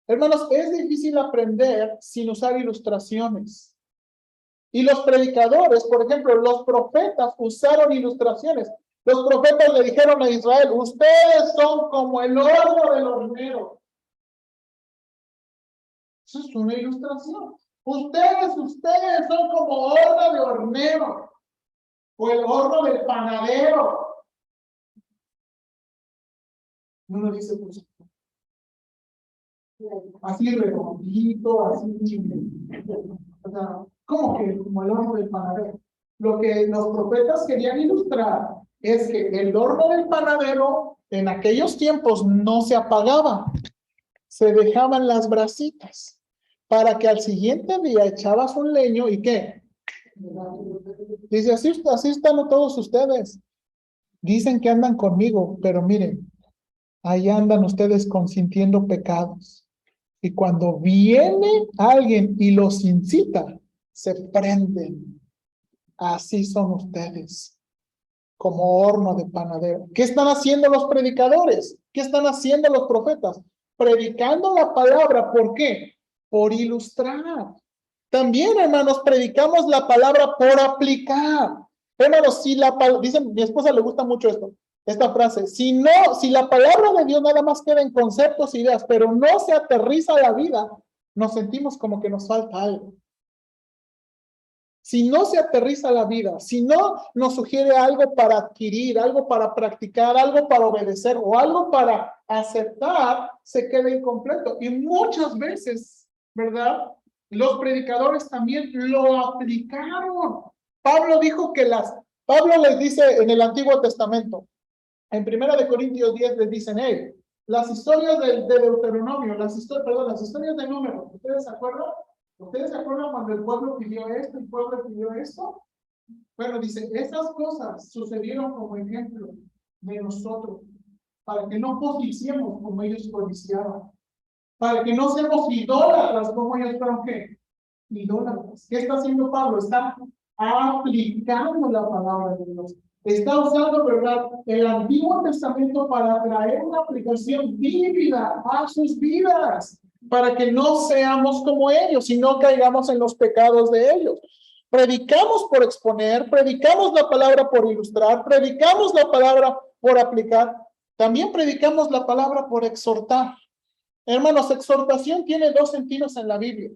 Speaker 1: Hermanos, es difícil aprender sin usar ilustraciones. Y los predicadores, por ejemplo, los profetas usaron ilustraciones. Los profetas le dijeron a Israel, ustedes son como el horno del hornero. Eso es una ilustración. Ustedes son como horno de hornero. O el horno del panadero. No lo dice pues, así redondito, así. O sea, ¿cómo que como el horno del panadero? Lo que los profetas querían ilustrar es que el horno del panadero en aquellos tiempos no se apagaba, se dejaban las brasitas para que al siguiente día echabas un leño y ¿qué? Dice, así están todos ustedes. Dicen que andan conmigo, pero miren, ahí andan ustedes consintiendo pecados. Y cuando viene alguien y los incita, se prenden. Así son ustedes, como horno de panadero. ¿Qué están haciendo los predicadores? ¿Qué están haciendo los profetas? Predicando la palabra. ¿Por qué? Por ilustrar. También, hermanos, predicamos la palabra por aplicar. Hermanos, dicen, mi esposa le gusta mucho esta frase, si la palabra de Dios nada más queda en conceptos, ideas, pero no se aterriza a la vida, nos sentimos como que nos falta algo. Si no se aterriza la vida, si no nos sugiere algo para adquirir, algo para practicar, algo para obedecer o algo para aceptar, se queda incompleto. Y muchas veces, ¿verdad? Los predicadores también lo aplicaron. Pablo les dice en el Antiguo Testamento, en 1 Corintios 10 les dicen, hey, las historias de Deuteronomio, las historias de Números, ¿ustedes se acuerdan? ¿Ustedes se acuerdan cuando el pueblo pidió esto, el pueblo pidió esto? Bueno, dice, esas cosas sucedieron como ejemplo de nosotros, para que no codiciemos como ellos codiciaban, para que no seamos idólatras como ellos fueron, ¿qué? Idólatras. ¿Qué está haciendo Pablo? Está aplicando la palabra de Dios. Está usando, ¿verdad?, el Antiguo Testamento para traer una aplicación vívida a sus vidas, para que no seamos como ellos y no caigamos en los pecados de ellos. Predicamos por exponer, predicamos la palabra por ilustrar, predicamos la palabra por aplicar, también predicamos la palabra por exhortar. Hermanos, exhortación tiene dos sentidos en la Biblia.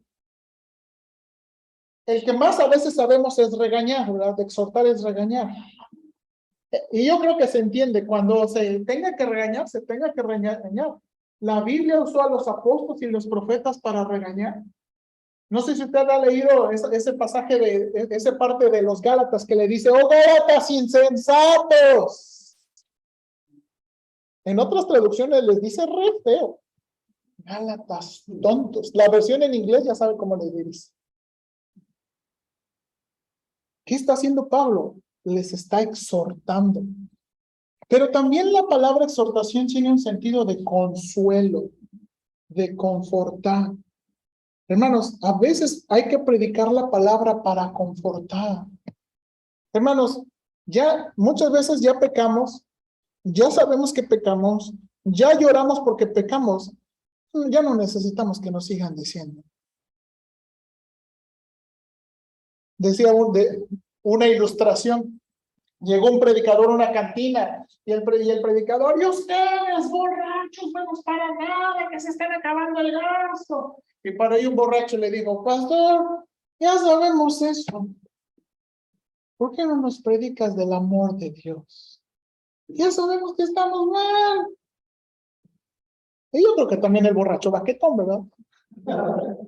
Speaker 1: El que más a veces sabemos es regañar, ¿verdad? Exhortar es regañar. Y yo creo que se entiende, cuando se tenga que regañar, se tenga que regañar. La Biblia usó a los apóstoles y los profetas para regañar. No sé si usted ha leído ese pasaje esa parte de los Gálatas que le dice, oh Gálatas insensatos. En otras traducciones les dice re feo. Gálatas tontos. La versión en inglés ya sabe cómo les dice. ¿Qué está haciendo Pablo? les está exhortando. Pero también la palabra exhortación tiene un sentido de consuelo, de confortar. Hermanos, a veces hay que predicar la palabra para confortar. Hermanos, ya muchas veces ya pecamos, ya sabemos que pecamos, ya lloramos porque pecamos, ya no necesitamos que nos sigan diciendo. Decía una ilustración, llegó un predicador a una cantina y el predicador, y ustedes borrachos, menos para nada, que se están acabando el gasto. Y para ahí un borracho le dijo, pastor, ya sabemos eso. ¿Por qué no nos predicas del amor de Dios? Ya sabemos que estamos mal. Y yo creo que también el borracho baquetón, ¿verdad?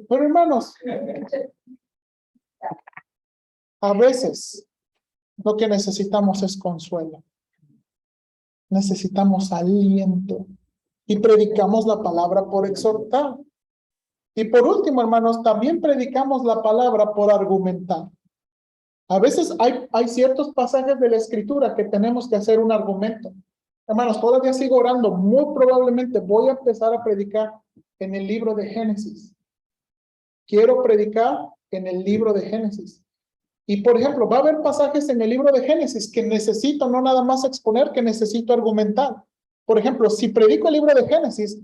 Speaker 1: Pero hermanos, a veces lo que necesitamos es consuelo. Necesitamos aliento. Y predicamos la palabra por exhortar. Y por último, hermanos, también predicamos la palabra por argumentar. A veces hay ciertos pasajes de la Escritura que tenemos que hacer un argumento. Hermanos, todavía sigo orando. Muy probablemente voy a empezar a predicar en el libro de Génesis. Quiero predicar en el libro de Génesis. Y por ejemplo, va a haber pasajes en el libro de Génesis que necesito no nada más exponer, que necesito argumentar. Por ejemplo, si predico el libro de Génesis,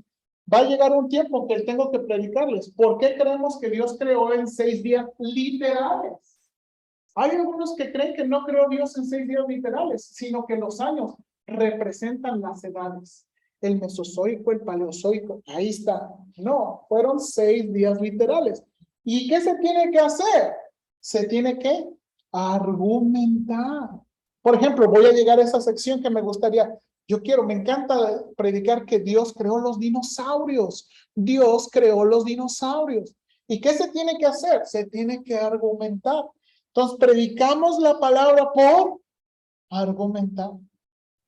Speaker 1: va a llegar un tiempo que tengo que predicarles. ¿Por qué creemos que Dios creó en 6 días literales? Hay algunos que creen que no creó Dios en 6 días literales, sino que los años representan las edades. El mesozoico, el paleozoico, ahí está. No, fueron 6 días literales. ¿Y qué se tiene que hacer? Se tiene que argumentar. Por ejemplo, voy a llegar a esa sección que me gustaría. Me encanta predicar que Dios creó los dinosaurios. Dios creó los dinosaurios. ¿Y qué se tiene que hacer? Se tiene que argumentar. Entonces, predicamos la palabra por argumentar.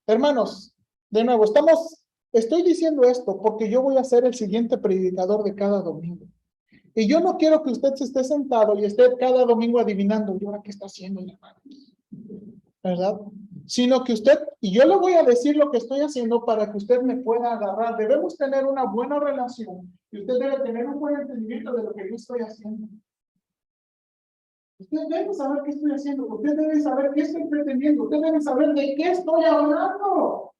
Speaker 1: Hermanos, de nuevo, estoy diciendo esto porque yo voy a ser el siguiente predicador de cada domingo. Y yo no quiero que usted se esté sentado y esté cada domingo adivinando, ¿y ahora qué está haciendo, hermano? ¿Verdad? Sino que y yo le voy a decir lo que estoy haciendo para que usted me pueda agarrar. Debemos tener una buena relación y usted debe tener un buen entendimiento de lo que yo estoy haciendo. Usted debe saber qué estoy haciendo, usted debe saber qué estoy pretendiendo, usted debe saber de qué estoy hablando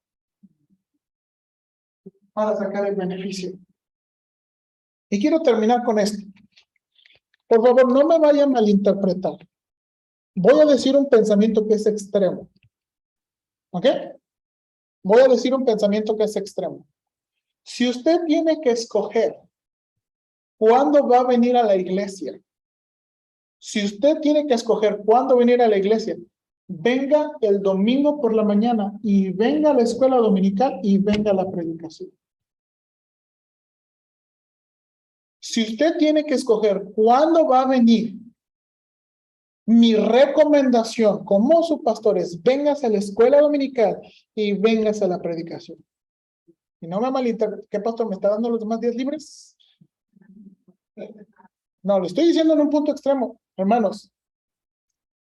Speaker 1: para sacar el beneficio. Y quiero terminar con esto. Por favor, no me vayan a malinterpretar. Voy a decir un pensamiento que es extremo. ¿Ok? Voy a decir un pensamiento que es extremo. Si usted tiene que escoger cuándo va a venir a la iglesia, si usted tiene que escoger cuándo venir a la iglesia, venga el domingo por la mañana y venga a la escuela dominical y venga a la predicación. Si usted tiene que escoger cuándo va a venir, mi recomendación como su pastor es véngase a la escuela dominical y véngase a la predicación. Y no me malinterprete, ¿qué pastor me está dando los demás días libres? No, lo estoy diciendo en un punto extremo. Hermanos,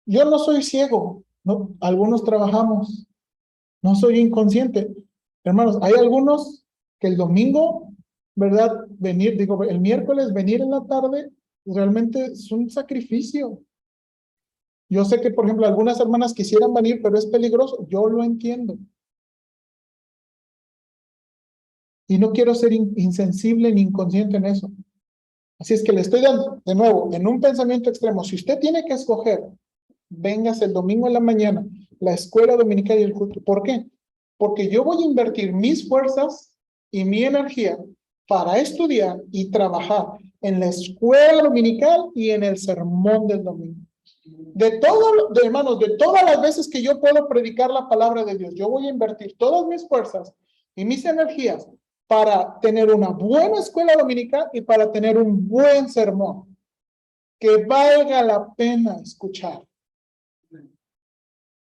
Speaker 1: yo no soy ciego, ¿no? Algunos trabajamos, no soy inconsciente. Hermanos, hay algunos que el domingo, ¿verdad? El miércoles venir en la tarde, realmente es un sacrificio. Yo sé que, por ejemplo, algunas hermanas quisieran venir, pero es peligroso. Yo lo entiendo. Y no quiero ser insensible ni inconsciente en eso. Así es que le estoy dando, de nuevo, en un pensamiento extremo. Si usted tiene que escoger, véngase el domingo en la mañana, la escuela dominical y el culto. ¿Por qué? Porque yo voy a invertir mis fuerzas y mi energía para estudiar y trabajar en la escuela dominical y en el sermón del domingo. Hermanos, de todas las veces que yo puedo predicar la palabra de Dios, yo voy a invertir todas mis fuerzas y mis energías para tener una buena escuela dominical y para tener un buen sermón que valga la pena escuchar.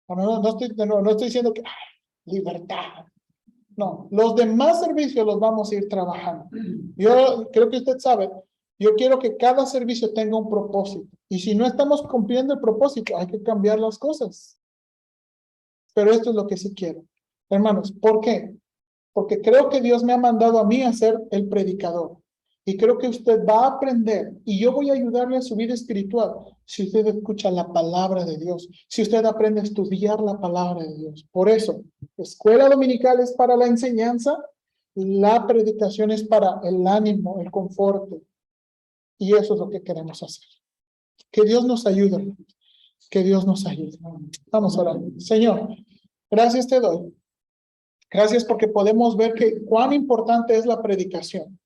Speaker 1: No estoy diciendo que libertad. No, los demás servicios los vamos a ir trabajando. Yo creo que usted sabe, yo quiero que cada servicio tenga un propósito. Y si no estamos cumpliendo el propósito, hay que cambiar las cosas. Pero esto es lo que sí quiero. Hermanos, ¿por qué? Porque creo que Dios me ha mandado a mí a ser el predicador. Y creo que usted va a aprender y yo voy a ayudarle a su vida espiritual si usted escucha la palabra de Dios, si usted aprende a estudiar la palabra de Dios. Por eso, escuela dominical es para la enseñanza, la predicación es para el ánimo, el confort. Y eso es lo que queremos hacer. Que Dios nos ayude. Que Dios nos ayude. Vamos a orar. Señor, gracias te doy. Gracias porque podemos ver que cuán importante es la predicación.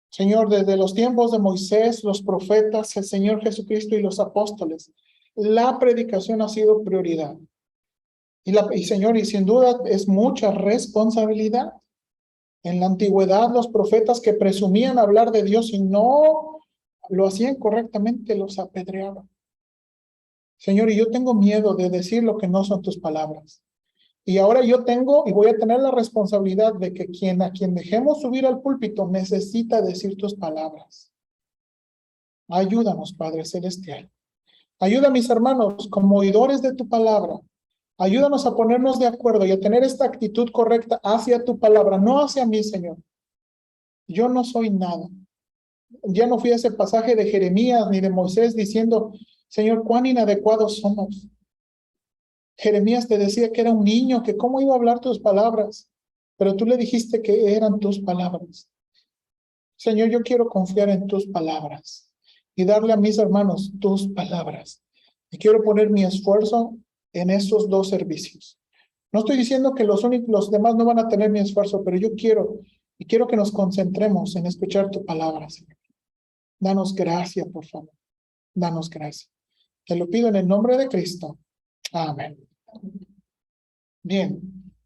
Speaker 1: Señor, desde los tiempos de Moisés, los profetas, el Señor Jesucristo y los apóstoles, la predicación ha sido prioridad. Y Señor, y sin duda es mucha responsabilidad. En la antigüedad, los profetas que presumían hablar de Dios y no lo hacían correctamente, los apedreaban. Señor, y yo tengo miedo de decir lo que no son tus palabras. Y ahora yo tengo y voy a tener la responsabilidad de que a quien dejemos subir al púlpito necesita decir tus palabras. Ayúdanos, Padre Celestial. Ayuda a mis hermanos como oidores de tu palabra. Ayúdanos a ponernos de acuerdo y a tener esta actitud correcta hacia tu palabra, no hacia mí, Señor. Yo no soy nada. Ya no fui a ese pasaje de Jeremías ni de Moisés diciendo, Señor, cuán inadecuados somos. Jeremías te decía que era un niño, que cómo iba a hablar tus palabras, pero tú le dijiste que eran tus palabras. Señor, yo quiero confiar en tus palabras y darle a mis hermanos tus palabras. Y quiero poner mi esfuerzo en esos dos servicios. No estoy diciendo que los demás no van a tener mi esfuerzo, pero yo quiero que nos concentremos en escuchar tu palabra, Señor. Danos gracia, por favor. Danos gracia. Te lo pido en el nombre de Cristo. Amén. Bien.